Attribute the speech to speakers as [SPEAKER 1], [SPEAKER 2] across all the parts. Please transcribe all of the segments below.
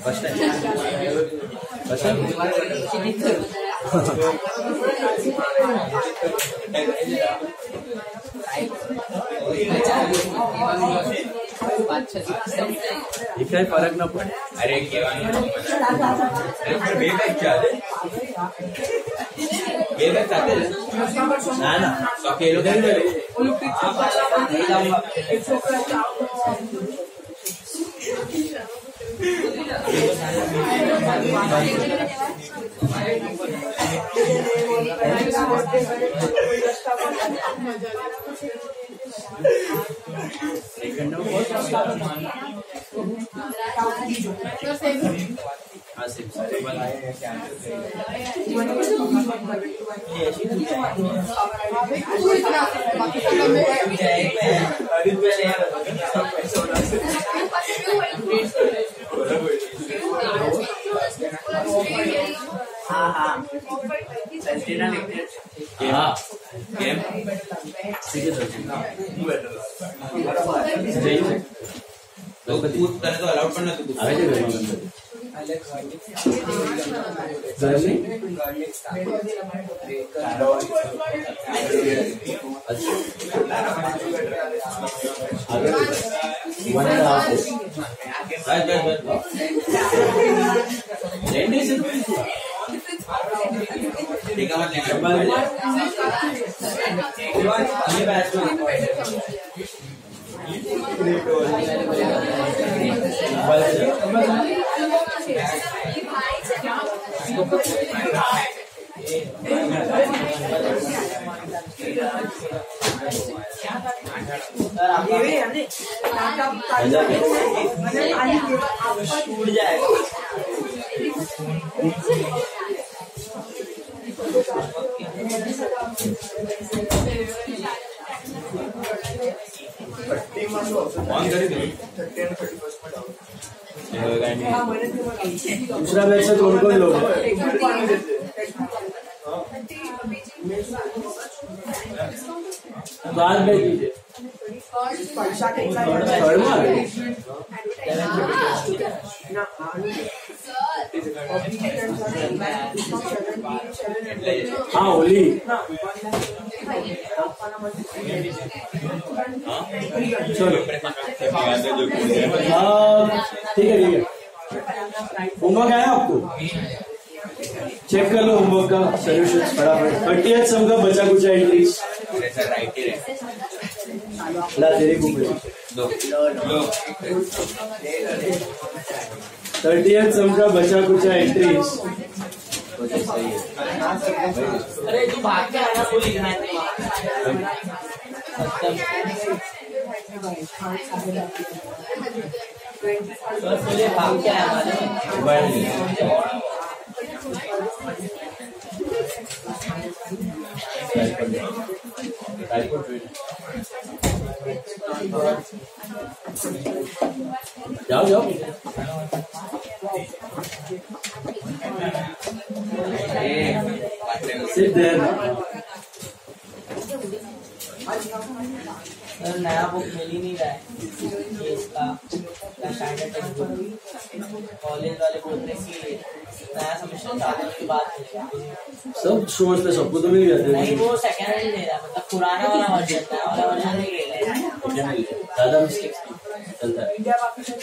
[SPEAKER 1] First time काय फरक न पड़े.
[SPEAKER 2] अरे
[SPEAKER 1] ना ना
[SPEAKER 2] तो अलाउड पण नव्हतं
[SPEAKER 1] छूट जाएगा. दूसरा बैच से कौन कौन लोग बात भेज दीजिए. हाँ होली चलो ठीक है होमवर्क आया आपको. चेक कर लो होमवर्क का सोल्यूशन फटाफट. 30th सम का बचा कुछ एंट्रीज ला तेरे को 30th सम का बचा कुछ एंट्रीज.
[SPEAKER 3] अरे तू भाग के आना कोई लिखना है भाग के आया
[SPEAKER 1] जाओ जाओ सिट देयर.
[SPEAKER 3] नया बुक मिल ही नहीं रहा है इसका स्टैंडर्ड टेक्स्ट बुक. कॉलेज वाले बोलते हैं कि नया सेमेस्टर चालू होने के बाद मिलेगा.
[SPEAKER 1] सब शोर्स पे सबको तो मिल जाते हैं.
[SPEAKER 3] नहीं वो सेकेंड हैंड दे रहा है मतलब पुराना वाला वर्जन है वाला वर्जन नहीं ले रहा है.
[SPEAKER 1] ज्यादा मिस्टेक्स चलता है.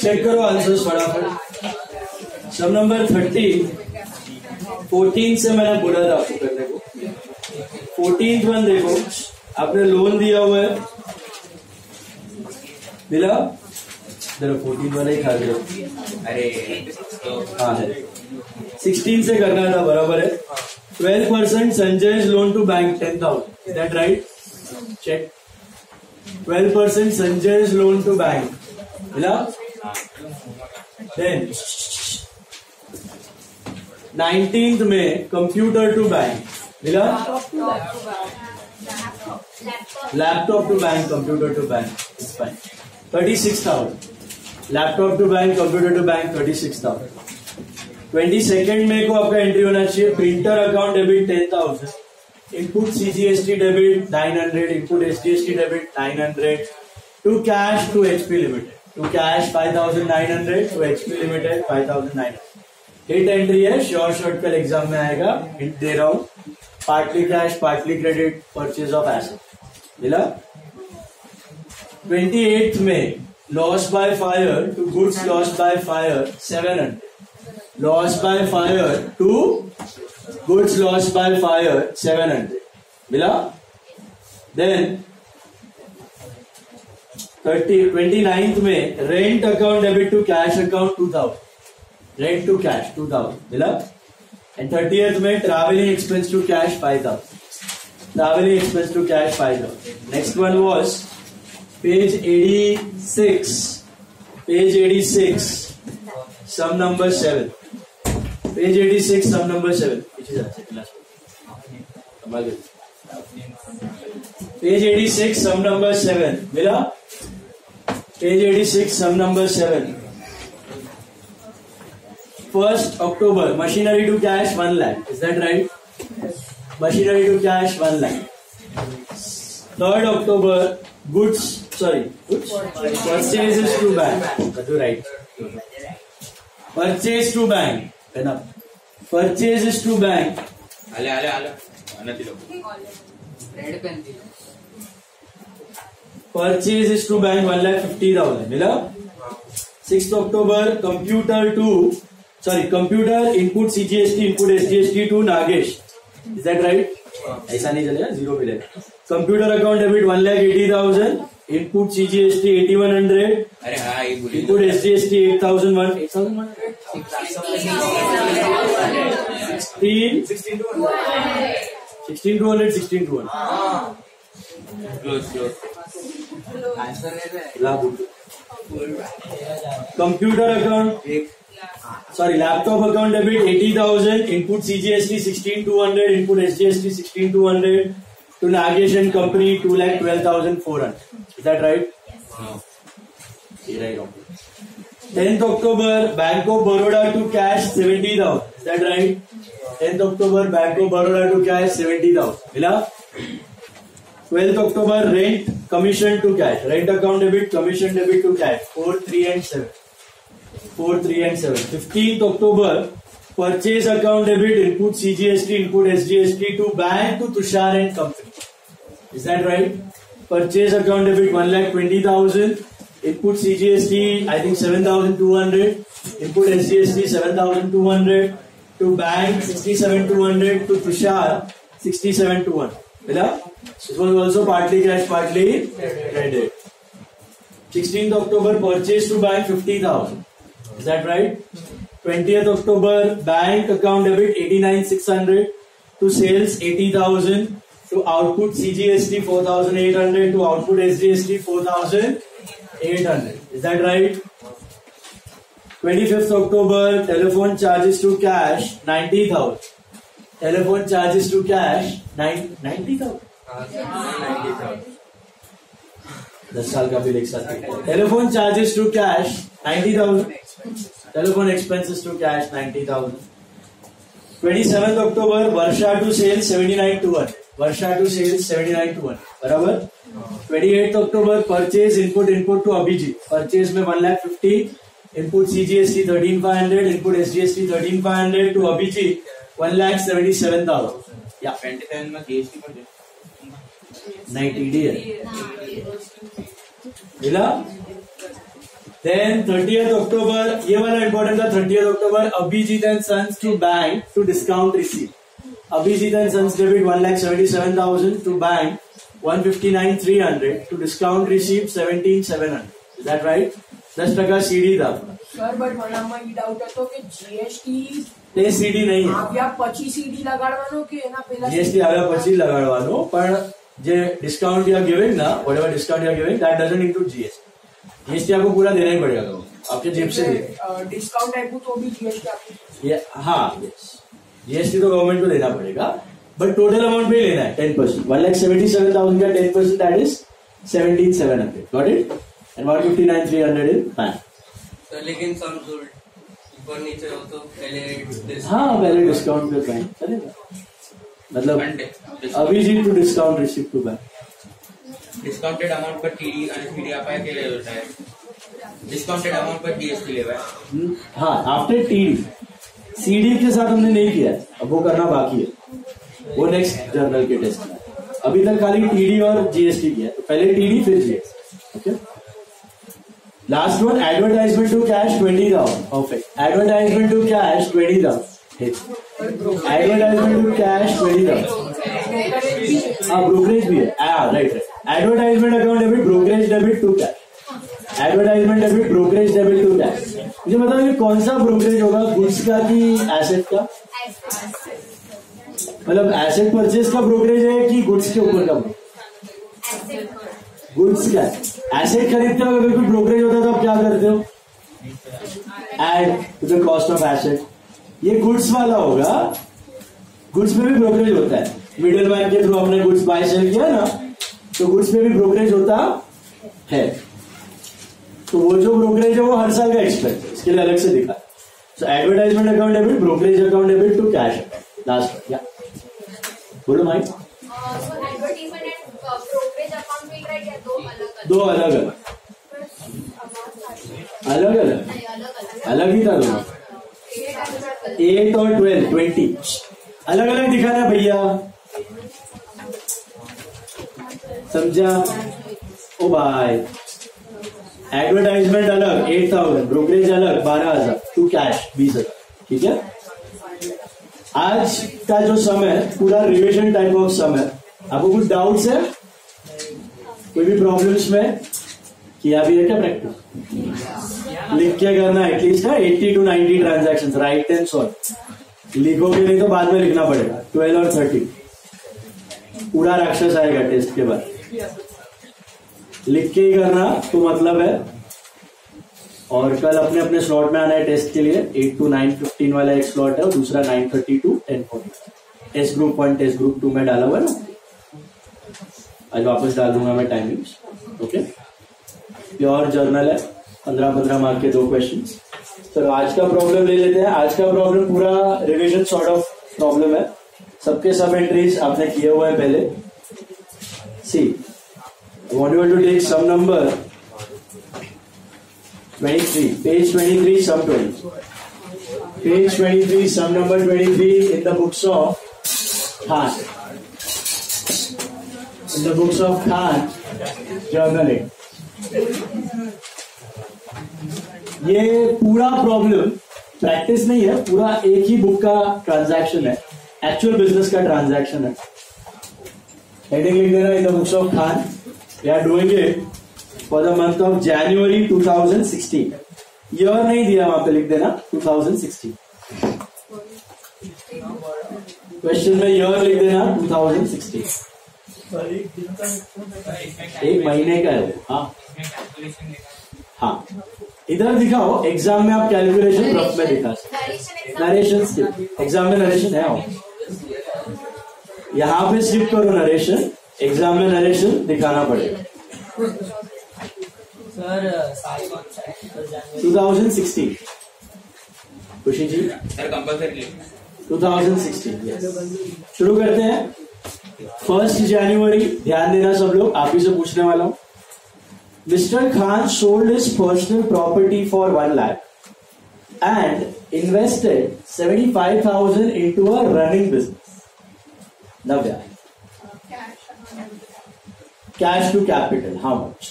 [SPEAKER 1] चेक करो आंसर्स फटाफट. सम नंबर 30 14 से मैंने बोला था आपको करने को. 14th वन देखो. आपने लोन दिया हुआ है मिला. जरा 14 वाला ही खा लिया.
[SPEAKER 2] अरे
[SPEAKER 1] हाँ है. 16 से करना था बराबर है. 12% Sanjay loan to bank 10,000. Is that right? Cheque. 12% Sanjay loan to bank मिला. देन 19th में कंप्यूटर टू बैंक मिला. Laptop to bank computer to bank 36,000. Laptop to bank computer to bank 36,000. 22nd में को आपका एंट्री होना चाहिए. Printer account debit 10,000. Input CGST debit 900. Input SGST debit 900. To cash to HP limited to cash 5,900 to HP Limited 5,900. Hit entry है, sure short कल exam में आएगा, hit दे रहा हूं. Partly cash partly credit purchase of asset मिला. 28th में loss by fire to goods loss by fire 700. Loss by fire to goods loss by fire 700 मिला. देन 29th में rent account debit to cash account 2000. Rent to cash 2000 मिला. And 30th में travelling expense to cash 5000. Travelling expense to cash 5000. Next one was page 86. Page 86 sum number 7. Page 86 sum number 7. Page 86 sum number 7 मिला. Page 86 sum number 7. 1st October machinery to cash 1 lakh. Is that right? Machinery to cash 1 lakh. 3rd October goods purchases to bank. Do right. Purchase to bank. Enough. Purchases to bank. Purchases to bank 1,50,000. मिला. 6th October computer input CGST input SGST to Nagesh. Is that right? ऐसा नहीं चलेगा, zero मिलेगा. Computer account debit 1,80,000. Input CGST 8,100.
[SPEAKER 2] अरे हाँ ये बोलिए.
[SPEAKER 1] Input SGST 8,100. 16,200.
[SPEAKER 2] Close.
[SPEAKER 1] Computer account laptop account debit 80,000. Input CGST 16,200. Input SGST 16,200 to Nagesh and company 2,12,400. Is that right? Right. 10th October Bank of Baroda to cash 70,000. Is that right? 10th October Bank of Baroda to cash 70,000. मिला. 12th October rent commission to cash. Rent account debit commission debit to cash 4, 3 and 7. 4, 3 and 7. 15th October purchase account debit input CGST input SGST to bank to Tushar and company. Is that right? Purchase account debit 1,20,000. Input CGST I think 7,200. Input SGST 7,200 to bank 67,200 to Tushar 67,200. मिला. This was also partly cash partly credit. 16th October purchase to bank 50,000. Is that right? 20th October bank account debit 89,600 to sales 80,000 to output CGST 4,800 to output SGST 4,800. Is that right? 25th October telephone charges to cash 90,000. Telephone charges to cash 90,000. 10 साल का bill एक साथ. Telephone charges to cash 90,000. Telephone expenses to cash 90,000. 27th October Varsha to sales 79,200. Varsha to sales 79,200. बराबर. 28th October purchase input to Abhijit. Purchase में 1,50,000. Input CGST 13,500. Input SGST 13,500 to Abhijit 1,77,000. Yeah.
[SPEAKER 2] 27 में GST पर
[SPEAKER 1] नहीं TD है. मिला. Then 30th October ये वाला important था. 30th October Abhijit and Sons to bank to discount receipt. Abhijit and Sons debit 1,77,000 to bank 159,300 to discount receipt 17,700. Is that right? 10% CD था.
[SPEAKER 4] Sir but મને doubt હતો કે GST
[SPEAKER 1] તે CD નહીં है.
[SPEAKER 4] આવ્યા પછી CD લગાડવાનો કે એના પહેલા
[SPEAKER 1] GST આવ્યા પછી લગાડવાનો. પણ જે ડિસ્કાઉન્ટ યુ આર गिविंग ना, whatever discount you are giving, that doesn't include GST. GST आपको पूरा देना ही पड़ेगा. आपके जेब से
[SPEAKER 4] डिस्काउंट आएगा तो भी GST आपको.
[SPEAKER 1] हाँ, GST तो गवर्नमेंट को देना पड़ेगा, बट टोटल अमाउंट भी लेना है 10%. 1,77,000 का 10% that is 17,700. Got it. And 159,300 in pan.
[SPEAKER 5] लेकिन सम ऊपर नीचे हो तो पहले
[SPEAKER 1] हाँ पहले डिस्काउंट पे बैंक चलेगा. मतलब Abhijeet to discount receipt to bank.
[SPEAKER 2] Discounted amount पर TD आणि PD आप है के डायरेक्ट डिस्काउंटेड अमाउंट पर जीएसटी लेवा है।
[SPEAKER 1] हाँ, आफ्टर टीडी। सीडी के साथ हमने नहीं किया है, अब वो करना बाकी है, वो नेक्स्ट जर्नल के टेस्ट में। अभी तक खाली टीडी और जीएसटी किया है, तो पहले टीडी फिर GST. Okay, last one, advertisement to cash 20,000। Perfect, advertisement to cash 20,000। Advertisement to cash 20,000। हाँ, ब्रोकरेज भी है, right right. Advertisement account debit, brokerage debit to cash. Advertisement debit, brokerage debit to cash. मुझे बताओ ये कौन सा brokerage होगा, goods का कि एसेट का? मतलब एसेट परचेज का ब्रोकरेज है कि गुड्स के ऊपर का? गुड्स का। एसेट खरीदते हो अगर कोई ब्रोकरेज होता है तो आप क्या करते हो? Add to the cost of asset. ये गुड्स वाला होगा, गुड्स में भी ब्रोकरेज होता है। मिडिल मैन के थ्रू आपने गुड्स बाय सेल किया ना, तो गुड्स में भी ब्रोकरेज होता है। तो वो जो ब्रोकरेज है वो हर साल का एक्सपेंस है, इसके लिए अलग से दिखा। So advertisement account debit, brokerage account debit to cash account. Last क्या बोलो Mike?
[SPEAKER 6] Advertisement and brokerage account में राइट है,
[SPEAKER 1] दो अलग अलग अलग अलग अलग ही था दोनों। 8 और 12 20 अलग अलग दिखाना भैया, समझा? ओ भाई, एडवर्टाइजमेंट अलग 8,000, ब्रोकरेज अलग 12,000, टू कैश 20,000। ठीक है, आज का जो समय पूरा रिविजन टाइप ऑफ समय। आपको कुछ डाउट्स है, कोई भी प्रॉब्लम्स में किया भी है क्या प्रैक्टिस? लिख के करना एटलीस्ट ना 80 to 90 transactions, right and solve. लिखोगे नहीं तो बाद में लिखना पड़ेगा। 12 और 30 पूरा राक्षस आएगा टेस्ट के बाद। लिख के ही करना तो मतलब है। और कल अपने अपने स्लॉट में आना है टेस्ट के लिए। 8 to 9:15 वाला एक स्लॉट है और दूसरा 9:30 to 10:40। Test group 1 test group 2 में डाला हुआ है ना, आज वापस डाल दूंगा मैं टाइमिंग्स। ओके, प्योर जर्नल है, 15-15 मार्क के 2 क्वेश्चन। चलो आज का प्रॉब्लम ले लेते हैं। आज का प्रॉब्लम पूरा रिविजन सॉर्ट ऑफ प्रॉब्लम है, सबके सब एंट्रीज आपने किए हुए हैं पहले। सी, I want you to take sum number 23, page 23, sum 20. Page 23, sum number 23 in the books of Khan. In the books of Khan, journaling. ये पूरा प्रॉब्लम प्रैक्टिस नहीं है, पूरा एक ही बुक का ट्रांजैक्शन है, एक्चुअल बिजनेस का ट्रांजैक्शन है। हेडिंग लिख देना, in the books of Khan. We are doing it for the month of January 2016. Year नहीं दिया, वहां पे लिख देना 2016। क्वेश्चन में ईयर लिख देना 2016। एक महीने का है वो। हाँ हाँ, इधर दिखाओ, एग्जाम में आप कैलकुलेशन रफ में दिखा सकते। नरेशन एग्जाम में नरेशन है, यहाँ पे स्किप करो नरेशन, एग्जाम में नरेशन दिखाना पड़ेगा।
[SPEAKER 3] सर
[SPEAKER 1] 2016 खुशी जी,
[SPEAKER 2] सर कंपल्सरी
[SPEAKER 1] 2016 yes। शुरू करते हैं। 1 जनवरी, ध्यान देना सब लोग, आप ही से पूछने वाला हूं। Mister Khan sold his personal property for 1 lakh and invested 75,000 into a running business. Navya, cash to capital, how much?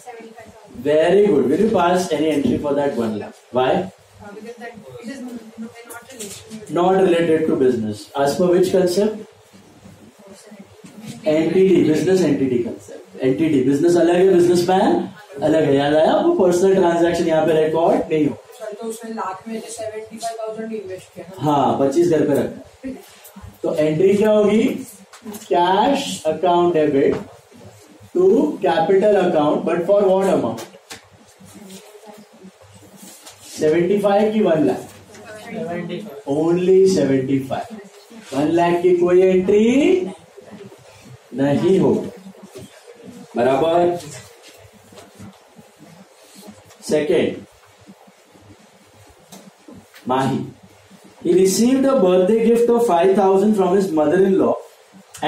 [SPEAKER 6] 75,000.
[SPEAKER 1] Very good. Will you pass any entry for that 1 lakh? Why?
[SPEAKER 6] Because that it is not related.
[SPEAKER 1] Not related to business. As per which concept? Entity, business entity concept. Entity, business अलग है, businessman अलग है। याद आया आपको? Personal transaction यहाँ पे record नहीं हो।
[SPEAKER 4] तो उसने लाख में 75,000 इन्वेस्ट किया।
[SPEAKER 1] हाँ, 25 घर पे रखा। तो एंट्री क्या होगी? Cash account debit to capital account, but for what amount? 75 की 1 लाख?
[SPEAKER 3] 75।
[SPEAKER 1] ओनली 75। 1 लाख की कोई एंट्री नहीं होगी, बराबर। Second, Mahi, he received a birthday gift of 5,000 from his mother-in-law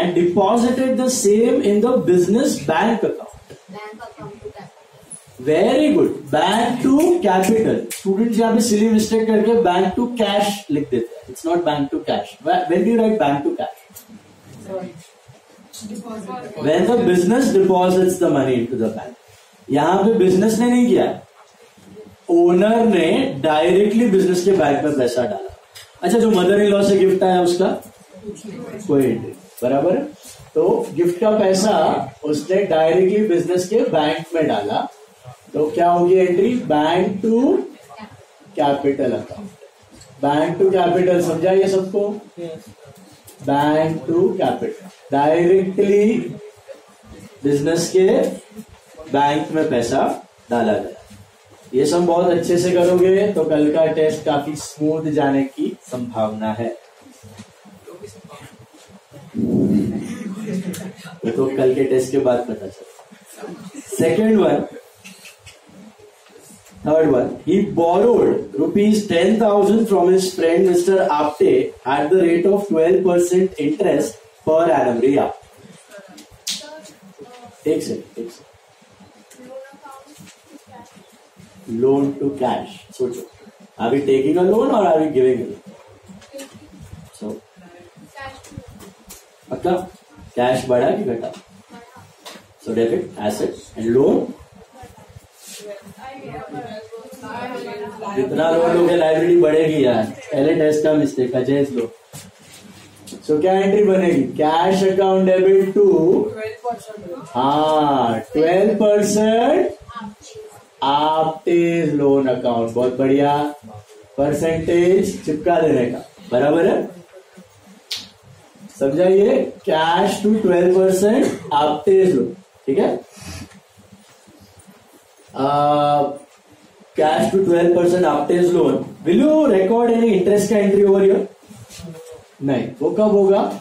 [SPEAKER 1] and deposited the same in the business bank account.
[SPEAKER 6] Bank account to capital.
[SPEAKER 1] Very good, bank to capital. Students यहाँ पे silly mistake करके bank to cash लिख देते हैं। It's not bank to cash. When you write bank to cash? When the business deposits the money into the bank. यहाँ पे business ने नहीं किया, ओनर ने डायरेक्टली बिजनेस के बैंक में पैसा डाला। अच्छा, जो मदर इन लॉ से गिफ्ट आया उसका कोई एंट्री, बराबर है। तो गिफ्ट का पैसा उसने डायरेक्टली बिजनेस के बैंक में डाला, तो क्या होगी entry? Bank to capital account. Bank to capital समझा ये सबको? Bank to capital, directly business के बैंक में पैसा डाला गया। ये सब बहुत अच्छे से करोगे तो कल का टेस्ट काफी स्मूथ जाने की संभावना है। तो कल के टेस्ट के बाद पता चला। Second one, third one, he borrowed rupees 10,000 from his friend Mr. Apte at the rate of 12% interest per annum. Riya, एक सेकंड। लोन टू कैश, सोचो, are we taking a loan और are we giving a loan? So पक्का cash बढ़ा कि घटा? So debit asset and loan. जितना loan लोगे liability बढ़ेगी यार। पहले टेस्ट का मिस्टेक है, जैस लो। सो क्या एंट्री बनेगी? कैश अकाउंट डेबिट टू 12% आपटेज लोन अकाउंट। बहुत बढ़िया, परसेंटेज चिपका देने का, बराबर है। समझाइए, कैश टू 12% आपटेज लोन, ठीक है। कैश टू 12% आपटेज loan. Will you record any interest का एंट्री ओवर हियर? नहीं, वो कब होगा?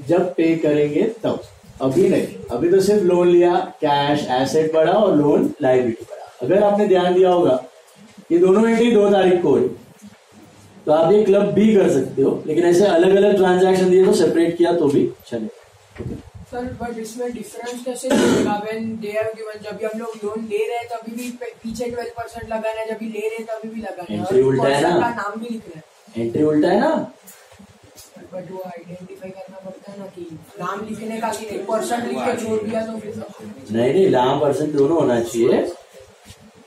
[SPEAKER 1] जब पे करेंगे तब, अभी नहीं। अभी तो सिर्फ लोन लिया, कैश एसेट बढ़ा और लोन लायबिलिटी बढ़ा। अगर आपने ध्यान दिया होगा ये दोनों एंट्री 2 तारीख को हुई, तो आप ये क्लब भी कर सकते हो, लेकिन ऐसे अलग अलग ट्रांजैक्शन दिए तो सेपरेट किया तो भी चलेगा।
[SPEAKER 4] सर बट इसमें डिफरेंस कैसे मिलेगा? व्हेन दे हैव गिवन, जब भी हम लोग लोन ले रहे हैं तभी भी पीछे 12% लगाना है, जब भी ले रहे हैं तभी भी लगाना है।
[SPEAKER 1] एंट्री उल्टा है ना,
[SPEAKER 4] नाम भी लिख रहे हैं।
[SPEAKER 1] एंट्री उल्टा है ना,
[SPEAKER 4] बट वो आइडेंटिफाई करना पड़ता है ना कि नाम लिखने का कि नहीं, परसेंट लिख के छोड़ दिया तो फिर
[SPEAKER 1] नहीं, नाम परसेंट दोनों होना चाहिए।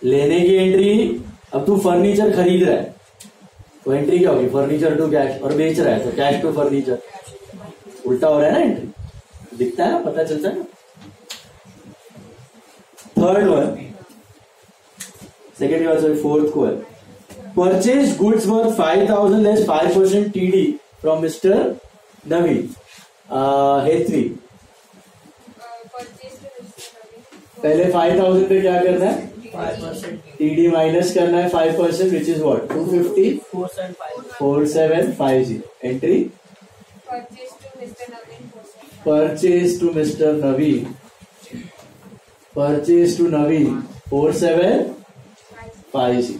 [SPEAKER 1] लेने की एंट्री, अब तू फर्नीचर खरीद रहा है तो एंट्री क्या होगी? Furniture to cash. और बेच रहा है तो कैश टू फर्नीचर। उल्टा हो रहा है ना एंट्री, दिखता है ना, पता चलता है ना। Third one, second one, sorry fourth को है, purchase goods worth 5,000 less 5% TD from mister Naveen हेत्री। पहले 5,000 पे क्या करना है? 5% माइनस करना है 5%, which is what? 250 4750। Entry purchase to mister Naveen, purchase to Naveen 4750।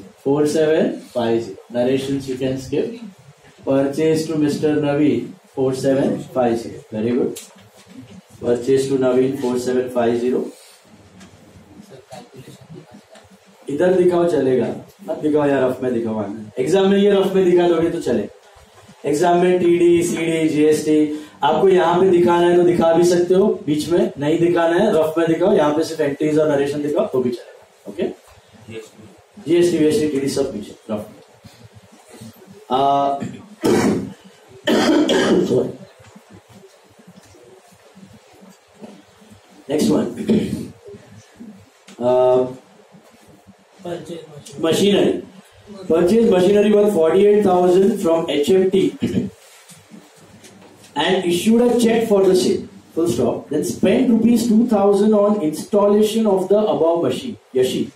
[SPEAKER 1] Narrations you can skip. Purchase to Mr. Naveen 4750. Very good. Purchase to Naveen 4750. इधर दिखाओ चलेगा, मत दिखाओ यार, रफ में दिखाओ। एग्जाम में ये रफ में दिखा दोगे तो चले। एग्जाम में TD, CD, GST आपको यहाँ पे दिखाना है तो दिखा भी सकते हो, बीच में नहीं दिखाना है रफ में दिखाओ। यहाँ पे सिर्फ एंट्रीज और नरेशन दिखाओ तो भी चलेगा। ओके, GST, VST, TD सब पीछे रफ में। Next one, machinery. Purchase machinery worth 48,000 from HMT and issued a check for the same. Full stop. Then spent rupees 2,000 on installation of the above machine. Yashi.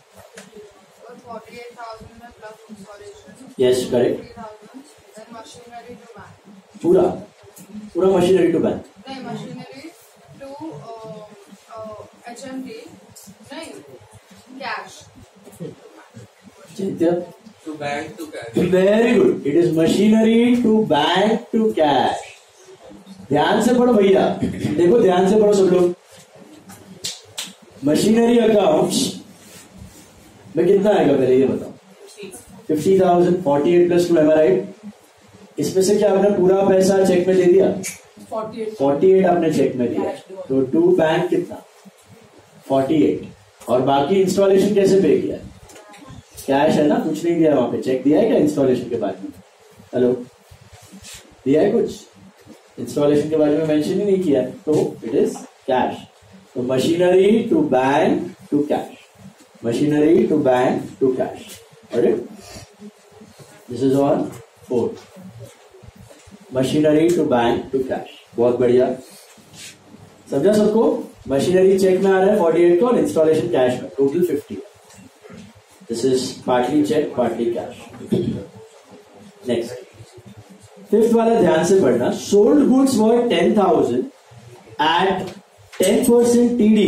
[SPEAKER 6] 48,000 plus installation.
[SPEAKER 1] Yes, correct.
[SPEAKER 6] 3,000. Then machinery to bank.
[SPEAKER 1] पूरा machinery to bank.
[SPEAKER 6] नहीं, machinery to HMT. नहीं, cash.
[SPEAKER 5] To bank to cash.
[SPEAKER 1] Very good. It is machinery to bank to cash. ध्यान से पढ़ो भैया, देखो ध्यान से पढ़ो सब लोग। मशीनरी अकाउंट्स में कितना आएगा पहले ये बताओ? 50,000, 48 + 2, एम आई राइट? इसमें से क्या आपने पूरा पैसा चेक में दे दिया? 48 आपने चेक में दिया, तो टू बैंक कितना? 48। और बाकी इंस्टॉलेशन कैसे पे किया? कैश है ना, कुछ नहीं दिया वहां पे। चेक दिया है क्या इंस्टॉलेशन के बारे में? हेलो, दिया है कुछ? इंस्टॉलेशन के बारे में मेंशन ही नहीं किया, तो इट इज कैश। तो machinery to bank to cash, machinery to bank to cash. This is on 4, machinery to bank to cash. बहुत बढ़िया, समझा सबको? मशीनरी चेक में आ रहा है 48 को, और इंस्टॉलेशन कैश में, टोटल 50 है। This is partly cheque partly cash. Next, 5th वाला ध्यान से पढ़ना। Sold goods worth 10,000 at 10% TD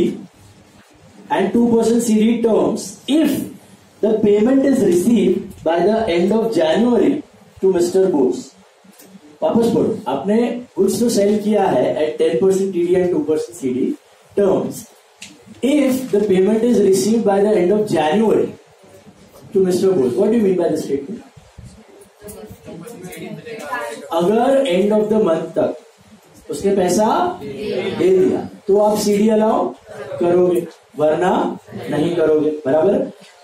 [SPEAKER 1] and 2% CD terms if the payment is received by the end of January to Mr. Bose. वापस पढ़ो, आपने goods तो cell किया है at 10% TD and 2% CD terms if the payment is received by the end of January to Mr. Bose. What do you mean by this statement? अगर end of the month तक उसने पैसा दे दिया तो आप सीडी अलाउ करोगे, वरना नहीं करोगे, बराबर?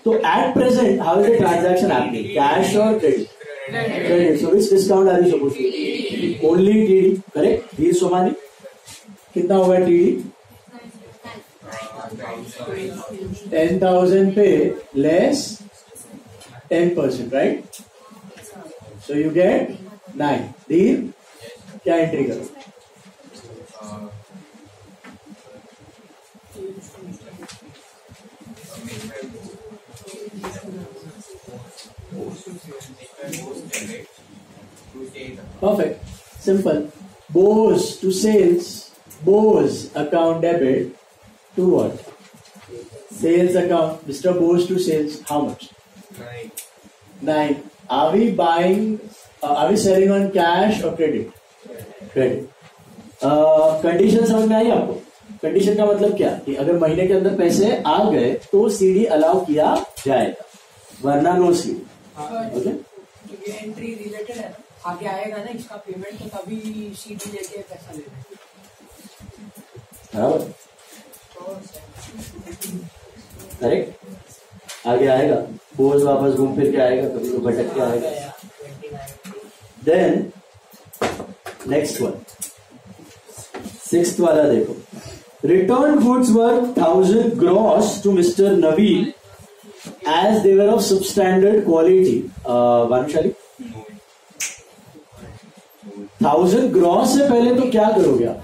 [SPEAKER 1] तो at present how is the transaction happening? Cash और credit? Credit. So which discount are you supposed to? Only TD, correct? दी सोमानी, कितना होगा टीडी? 10,000 पे less 10%, right? So you get 9. Deal? क्या एंट्री करो? Perfect. Simple. Bose to sales. Bose account debit to what? Sales account. Mr. Bose to sales. How much? 9. Are we buying? Are we selling on cash or credit? Credit. Condition समझ में आई आपको? Condition का मतलब क्या कि अगर महीने के अंदर पैसे आ गए तो सीडी अलाउ किया जाएगा, वरना नो सीडी। ओके,
[SPEAKER 4] ये एंट्री रिलेटेड है ना, आगे आएगा ना इसका पेमेंट, तो तभी सीडी लेके पैसा लेना,
[SPEAKER 1] बराबर? करेक्ट, आगे आएगा। बोझ वापस घूम फिर के आएगा, कभी तो भटक के आएगा। देन नेक्स्ट वन, 6th वाला देखो। Return goods were 1,000 gross to mister Naveen as they were of substandard quality. Vanushali, 1,000 gross से पहले तो क्या करोगे आप?